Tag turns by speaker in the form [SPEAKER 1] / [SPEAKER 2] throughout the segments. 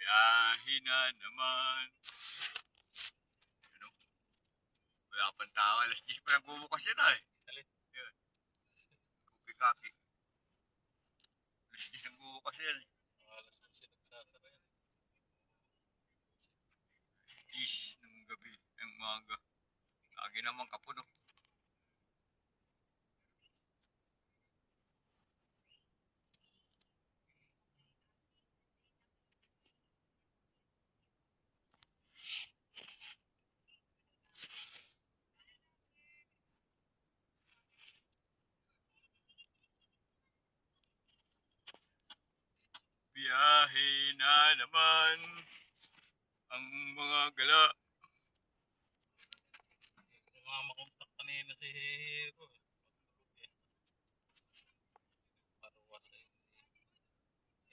[SPEAKER 1] Biyahe na naman. Ano? Wala pang tao. Alas 10 pa nagbubukas yan eh.
[SPEAKER 2] Alin?
[SPEAKER 1] Yan. Kuki-kaki. Alas 10 nagbubukas yan eh.
[SPEAKER 2] Alas 11 nagsasara yan.
[SPEAKER 1] Alas 10 ng gabi. Ng umaga. Lagi naman kapuno. Biyahe na naman ang mga gala.
[SPEAKER 2] Yung mga makontak kanina si Hero. Matulog eh. Parawas eh.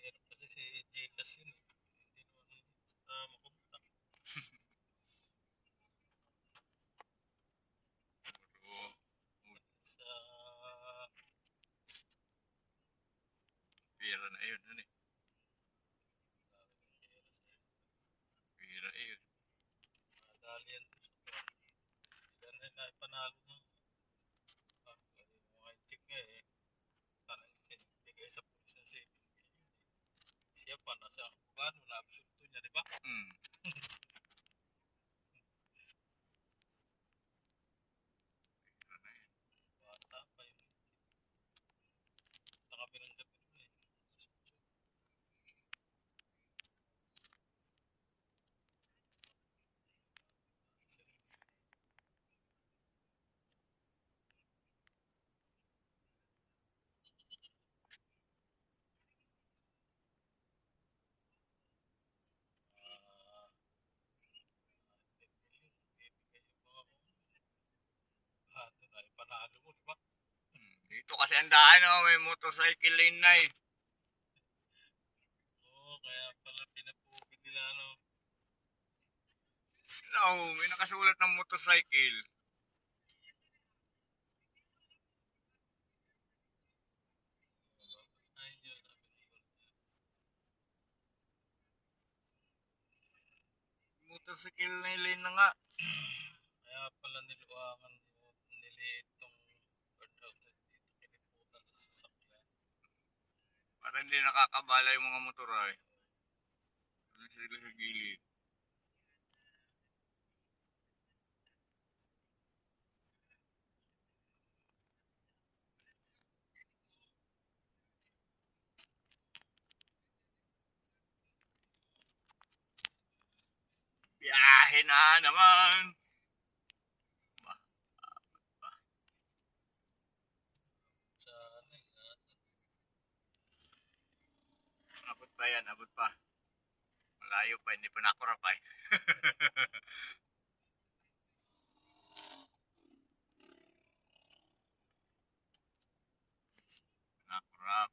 [SPEAKER 2] Hirap kasi si Jitas yun eh. Hindi naman basta makontak. Sa
[SPEAKER 1] Pira na yun. Ano eh.
[SPEAKER 2] dami ng pera sa
[SPEAKER 1] Pira yun.
[SPEAKER 2] madali yan sa pera. Hindi na ipanalo ng mga check nga eh. Tanang bigay sa pulis ng 7 million eh. Siya pa nasa abogado na absulto niya, di ba?
[SPEAKER 1] Hmm. Pira na yun.
[SPEAKER 2] Bata pa yun. Punta kami ng gabi doon eh. Alas 8. Ah, 10 million. Bibigay yung mga doon ay panalo mo, di ba?
[SPEAKER 1] Dito kasi ang daan may motorcycle lane na eh.
[SPEAKER 2] Oo, kaya pala pinapugi nila ano.
[SPEAKER 1] No, may nakasulat ng motorcycle.
[SPEAKER 2] Ayun yun, sabi ko.
[SPEAKER 1] Motorcycle na lane na nga.
[SPEAKER 2] Kaya pala niluwangan niliit tong burnout na dito kiniputan sa sasakyan.
[SPEAKER 1] Para hindi nakakabala yung mga motor ay. Doon sila sa gilid. Biyahe na naman.
[SPEAKER 2] Sa ano eh,
[SPEAKER 1] Abot pa yan, abot pa. Malayo pa, hindi pa nakurap ay. Nakurap.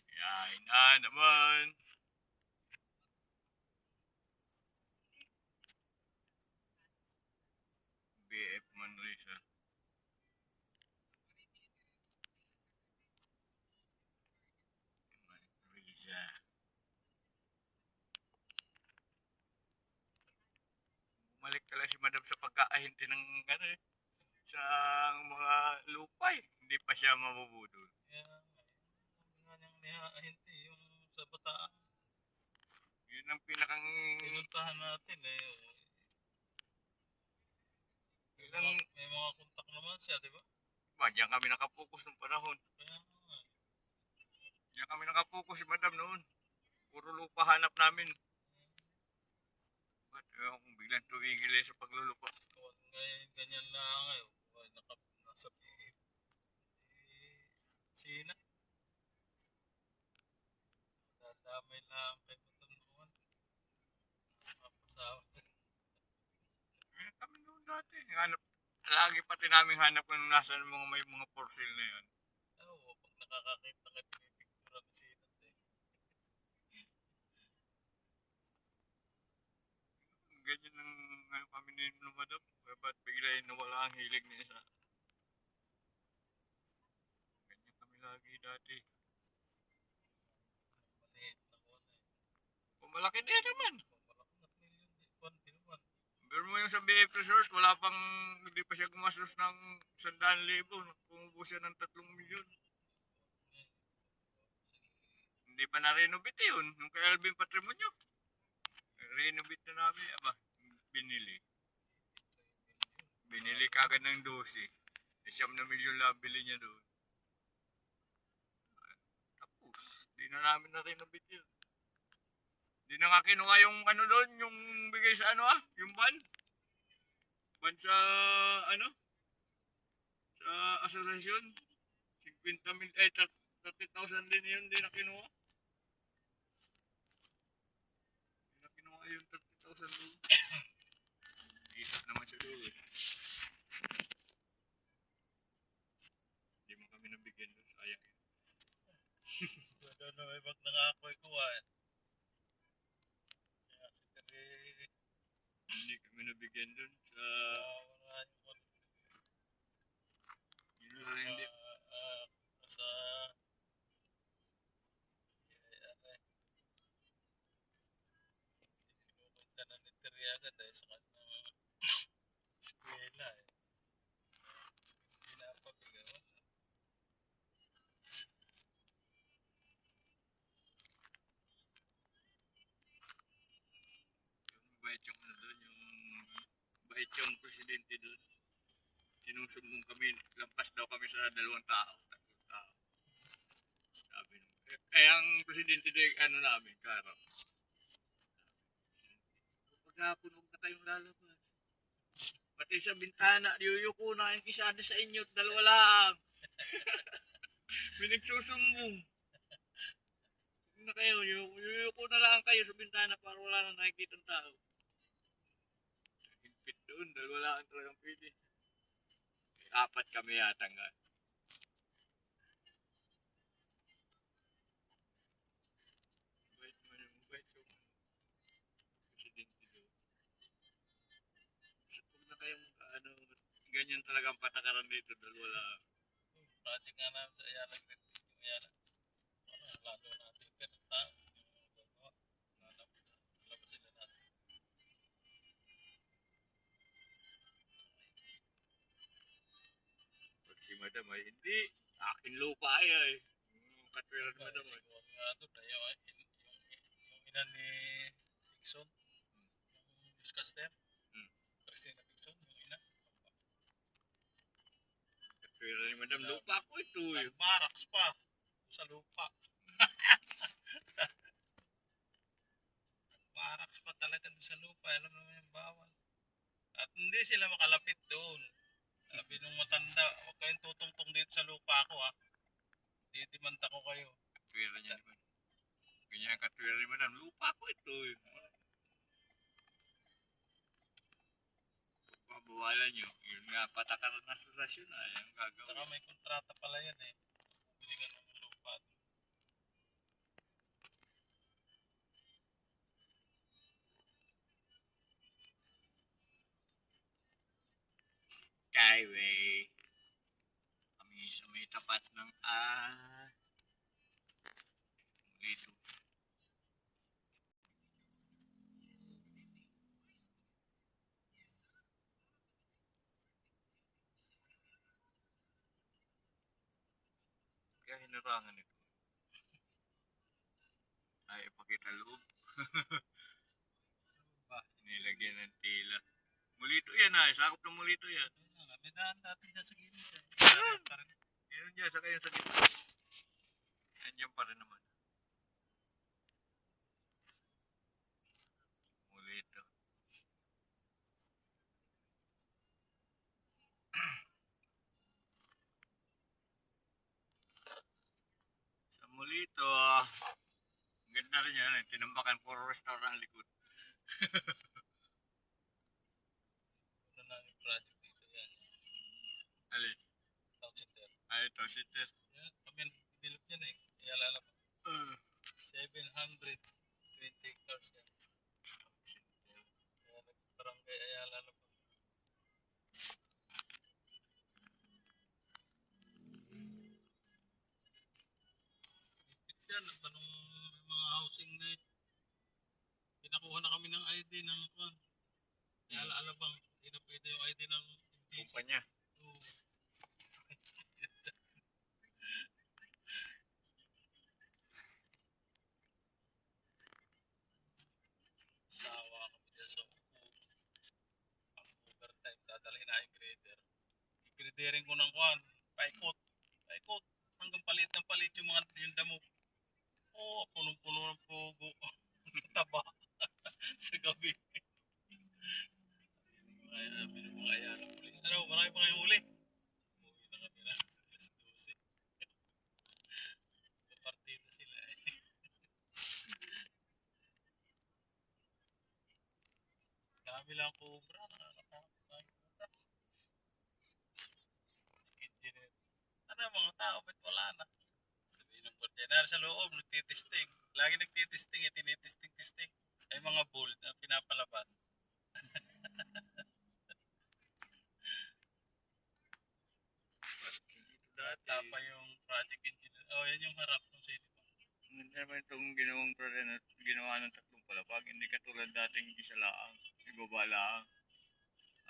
[SPEAKER 1] Biyahe na naman. BF Manresa. Manresa. Bumalik talaga si Madam sa pagkaahinti ng ano eh. Sa mga lupay. Hindi pa siya mabubudol.
[SPEAKER 2] kaya nga niyang nihahinti yung sa Bataan.
[SPEAKER 1] Yun ang pinakang...
[SPEAKER 2] Pinuntahan natin eh.
[SPEAKER 1] Ilang...
[SPEAKER 2] May mga kontak naman siya, di ba?
[SPEAKER 1] Ba, diyan kami nakapokus ng panahon.
[SPEAKER 2] Kaya nga.
[SPEAKER 1] Diyan kami nakapokus si Madam noon. Puro lupa hanap namin. Ba't kung biglang tumigil sa paglulupa?
[SPEAKER 2] Kung ngayon ganyan lang ngayon. Nasa BF. Sina. Dadamay lang kay Madam noon. Mapasawa siya.
[SPEAKER 1] Kami noon dati. Hanap, lagi pati namin hanap kung nasan may mga for sale na yun.
[SPEAKER 2] Oo, pag nakakakita ka pinipicture ang Sina.
[SPEAKER 1] Ganyan ang kami ni Madam. Ba't bigla nawala ang hilig niya sa... Ganyan kami lagi dati.
[SPEAKER 2] Maliit na ko na eh.
[SPEAKER 1] malaki din naman.
[SPEAKER 2] Malaki na milyon, di ba, di naman.
[SPEAKER 1] Pero mo yung sa BF Resort, wala pang, hindi pa siya gumastos ng 100,000. Kumubo siya ng 3 milyon. Hindi pa na-renovate yun. Nung kay Alvin Patrimonio. Renovate na namin. Aba, binili. Binili kagad ng 12. 9 milyon lang bili niya doon. Tapos, di na namin na-renovate yun. Di na nga kinuha yung ano doon, yung bigay sa ano yung ban. Ban sa ano, sa asosasyon. 50,000, 30,000 din yun, di na kinuha. Di na kinuha yung 30,000 doon. Kita naman siya doon. Hindi mo kami nabigyan doon, sayang yun.
[SPEAKER 2] Wala na may bag nangakoy kuha eh. Kaya si Terry,
[SPEAKER 1] Hindi kami nabigyan doon sa...
[SPEAKER 2] wala yung mga
[SPEAKER 1] Yun na hindi.
[SPEAKER 2] sa kinukunta na ni Terry agad dahil sa kanyang eskwela eh. Hindi na pabigaw.
[SPEAKER 1] Mabait yung ano doon, yung mabait yung presidente doon. Sinusumbong kami, lampas daw kami sa 2 tao, 3 tao. Sabi nung, eh ang presidente doon, ano namin, Karang. Pagkapon, huwag na kayong lalabas. Pati sa bintana, yuyuko na yung kisada sa inyo, 2 lang. May nagsusumbong. Huwag na kayo, yuyuko na lang kayo sa bintana para wala nang nakikita ng tao. Higpit doon, 2 lang talagang pwede. 4 kami yata nga. Mabait yung presidente doon. So, huwag na kayong ano, ganyan talagang patakaran dito, 2 lang.
[SPEAKER 2] Project nga namin sa Ayala Green, yung Ayala. Lalo natin pero tao. Lalabas sila natin.
[SPEAKER 1] Pag si madam ay, hindi, akin lupa ay. Yung katwira ni madam ay.
[SPEAKER 2] Siguro nga doon na yung ina ni Dixon, yung newscaster. Christina Dixon, yung ina.
[SPEAKER 1] Katwira ni madam, lupa ko ito.
[SPEAKER 2] Nag-barracks pa sa lupa. Barracks pa talaga doon sa lupa. Alam naman yung bawal. At hindi sila makalapit doon. Sabi nung matanda, huwag kayong tutungtong dito sa lupa ko ha. Didimanda ko kayo.
[SPEAKER 1] Katwira niya naman. Ganyan katwira ni madam, lupa ko ito. Pabawalan nyo. Yun nga, patakaran ng asosasyon ay ang
[SPEAKER 2] Saka
[SPEAKER 1] gagawin.
[SPEAKER 2] may kontrata pala yan eh. Bili ka ng lupa.
[SPEAKER 1] Skyway. Kami sa may tapat ng dito. Kaya hinarangan ito. Ay, ipakita loob. Nilagyan ng tila. Mulito yan sakop ng mulito yan.
[SPEAKER 2] May daan natin dyan sa gilid eh.
[SPEAKER 1] Yun dyan, saka yun sa gitna. Yan dyan pa rin naman. Mulito. Sa mulito, ganda rin yan. Tinambakan puro restaurant likod.
[SPEAKER 2] Una namin project dito yan.
[SPEAKER 1] Alin?
[SPEAKER 2] Town Center.
[SPEAKER 1] Ay, ito, sitter.
[SPEAKER 2] Yan, kami binilip yan eh. Ayala pa. 720 hectares yan. Kaya nagbarangay Ayala na pa. Yan, anong mga housing na ng ID ng kwan. Kaya alabang, hindi na pwede yung ID ng MTC.
[SPEAKER 1] Kumpanya.
[SPEAKER 2] Oo. Sawa kami dyan sa upo. Ang overtime, dadalhin na yung grader. I-graderin ko ng kwan. Paikot. Paikot. Hanggang palit ng palit yung mga yung damo. Oo, punong-puno ng pugo. Taba. Sa gabi. Kaya binubungaya ng pulis. Ano, marami pa kayong huli? Umuwi na kami na. Alas 12. Partida sila eh. Dami lang cobra. Nakakatakot na yung cobra. Engineer. Ano yung mga tao? Ba't wala na? Sabihin ng koordinador sa loob, nagtitesting. Lagi nagtitesting eh, tinitesting-testing. Ay mga bold na pinapalabas.
[SPEAKER 1] Dati.
[SPEAKER 2] Tapa yung project engineer. Oh, yan yung harap ng cinema.
[SPEAKER 1] Hindi naman itong ginawang ginawa ng tatlong palapag. Hindi katulad dating isa lang. Ibaba lang.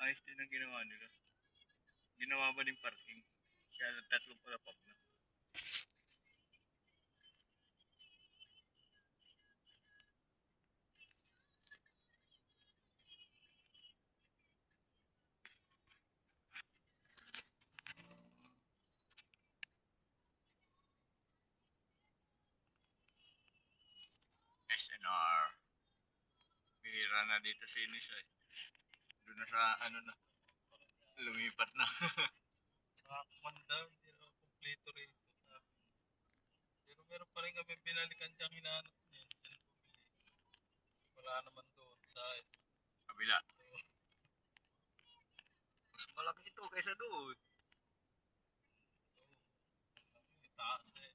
[SPEAKER 1] Ayos din ang ginawa nila. Ginawa ba din parking? Kaya tatlong palapag na. SNR. Bihira na dito si Inis eh. Doon na sa ano na. Lumipat na.
[SPEAKER 2] Sa Manda, hindi na kompleto rito. Pero meron pa rin kami binalikan diyang hinahanap niya. Diyan bumili. Wala naman doon sa
[SPEAKER 1] Kabila. Mas malaki ito kaysa doon.
[SPEAKER 2] taas eh.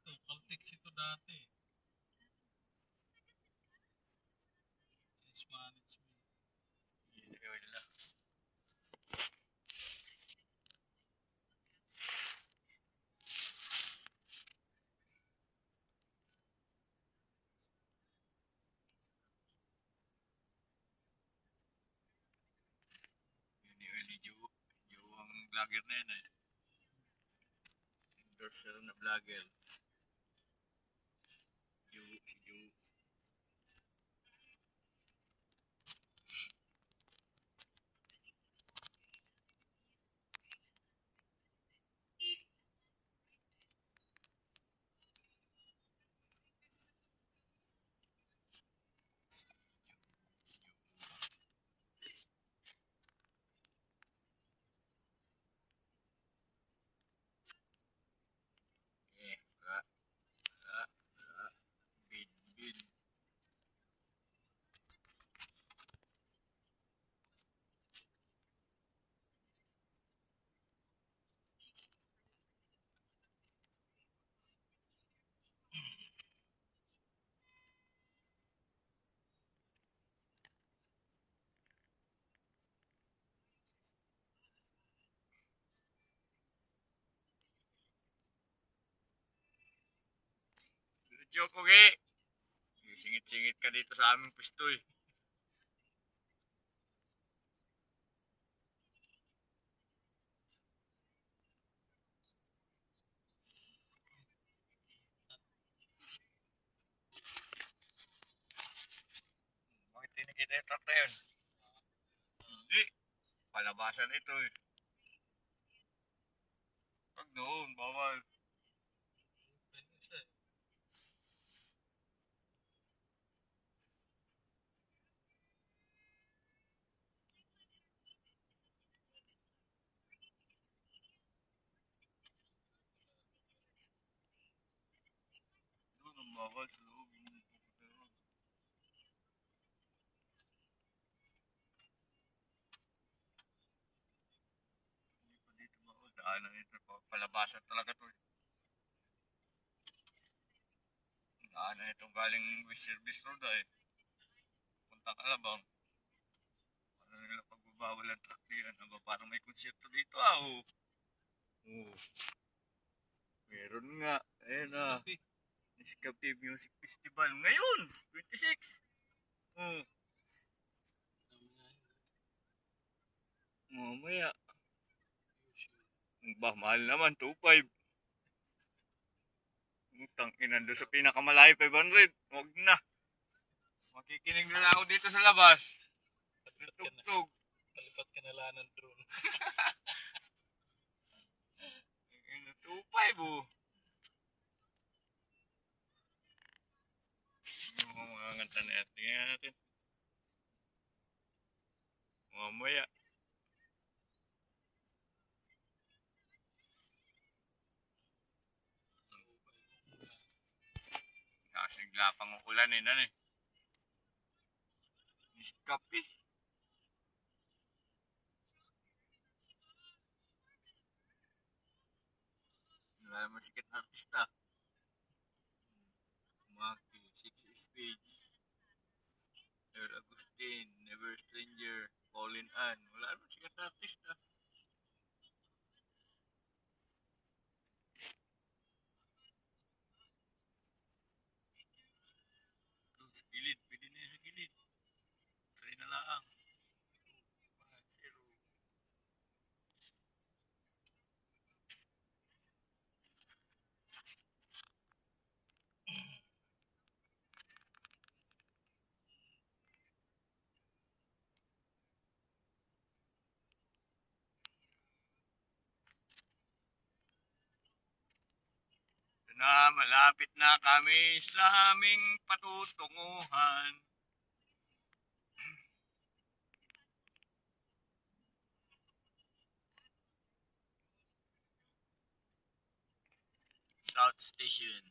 [SPEAKER 2] Ito, Caltex ito dati. Change management.
[SPEAKER 1] Yun nila. Yun ni Early Joe. Joe ang vlogger na yun eh. Endorser na vlogger. Joe, si Joe. Eh, bid, bid. Joke, okay? Singit-singit ka dito sa aming pisto eh. Bakit tinikita yung truck na yun? Hindi. Palabasan ito eh. Pag doon, bawal.
[SPEAKER 2] Pwede siya eh.
[SPEAKER 1] Doon ang bawal sa loob. Hindi pupunta doon. Hindi pa dito bawal. Daanan ito. Palabasan talaga to eh. Paano itong galing West Service Road ay? Puntang Alabang. Paano nila pagbabawal ang truck diyan? Aba, parang may konsepto dito oh. Oh. Meron nga. Ayan
[SPEAKER 2] Escape.
[SPEAKER 1] Escape Music Festival. Ngayon! 26! Oh. Mamaya. Bah, mahal naman. 2.5. Utang ina doon sa pinakamalayo 500. Huwag na. Makikinig na lang ako dito sa labas. Tugtog.
[SPEAKER 2] Palipat ka na lang ng drone.
[SPEAKER 1] 2.5 oh. Yung mga kanta na yan. Tingnan natin. Mamaya. Kasigla pang ulan eh. Nan eh. Iskapi. Wala naman sikat na artista. Maki, Six Spades. Earl Agustin, Never Stranger, Pauline Ann. Wala naman sikat na artista. Doon sa gilid, pwede na sa gilid. Try na lang. 5-0. Na malapit na kami sa aming patutunguhan. South Station.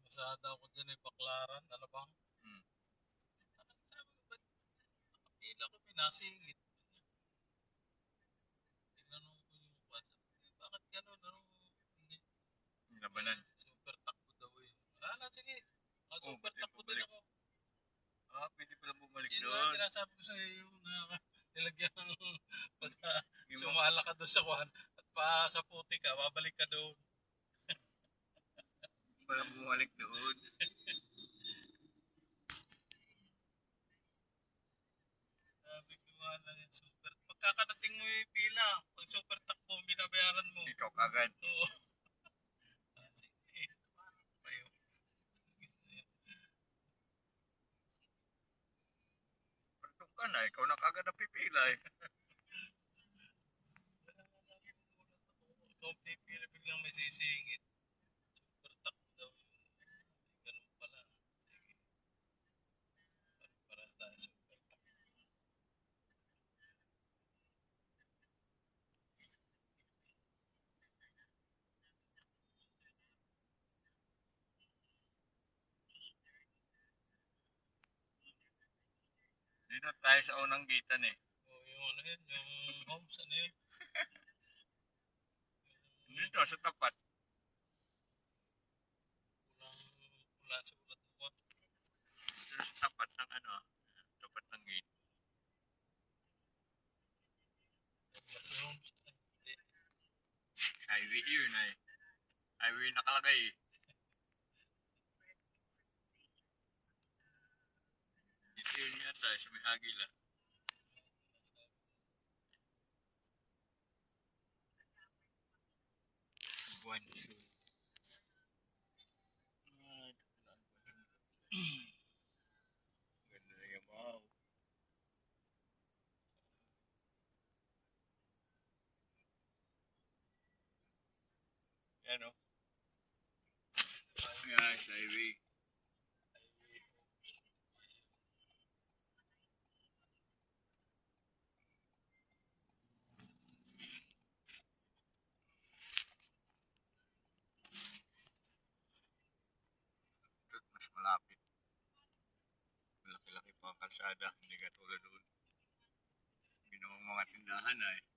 [SPEAKER 2] Masada ako dyan eh, Baklaran, Alabang.
[SPEAKER 1] Hmm.
[SPEAKER 2] Sabi ko, ba't nakapila ko, pinasingit? Tinanong ko yung WhatsApp, bakit gano'n? Hindi.
[SPEAKER 1] Labanan.
[SPEAKER 2] Super takbo daw eh. Sige. Super
[SPEAKER 1] pwede
[SPEAKER 2] takbo din
[SPEAKER 1] bumalik.
[SPEAKER 2] ako.
[SPEAKER 1] Pwede pala bumalik
[SPEAKER 2] Yun nga
[SPEAKER 1] doon.
[SPEAKER 2] sinasabi ko sa iyo na nilagyan ng pagka
[SPEAKER 1] Yung
[SPEAKER 2] sumala ka doon sa kwan at pa sa puti ka, babalik ka doon.
[SPEAKER 1] pala bumalik doon.
[SPEAKER 2] Sabi ko nga lang yung super. Pagkakadating mo yung pila, pag super takbo, binabayaran mo.
[SPEAKER 1] Dito kagad.
[SPEAKER 2] Oo. Sige, paano ba yun?
[SPEAKER 1] Pagtok ka na, ikaw na kagad ang pipila eh.
[SPEAKER 2] Ikaw pipili, biglang may sisingit. Super takbo daw yun. Ganun pala. Sige. Para tayo super takbo.
[SPEAKER 1] Dito tayo sa unang gitan eh.
[SPEAKER 2] O yung ano yun, yung homes, ano yun?
[SPEAKER 1] Dito sa tapat.
[SPEAKER 2] Pula sa ulat mo.
[SPEAKER 1] Dito sa tapat ng tapat ng gate.
[SPEAKER 2] Basta homes. Hindi.
[SPEAKER 1] Sa highway yun ay. Highway nakalagay eh. Dito yun yata sa may agila. Guansu. Ganda na yung wow. Yan o. Yan sa highway.
[SPEAKER 2] Highway homes.
[SPEAKER 1] malapit. Malaki-laki pa ang kalsada, hindi katulad doon. Ginawang mga tindahan na eh.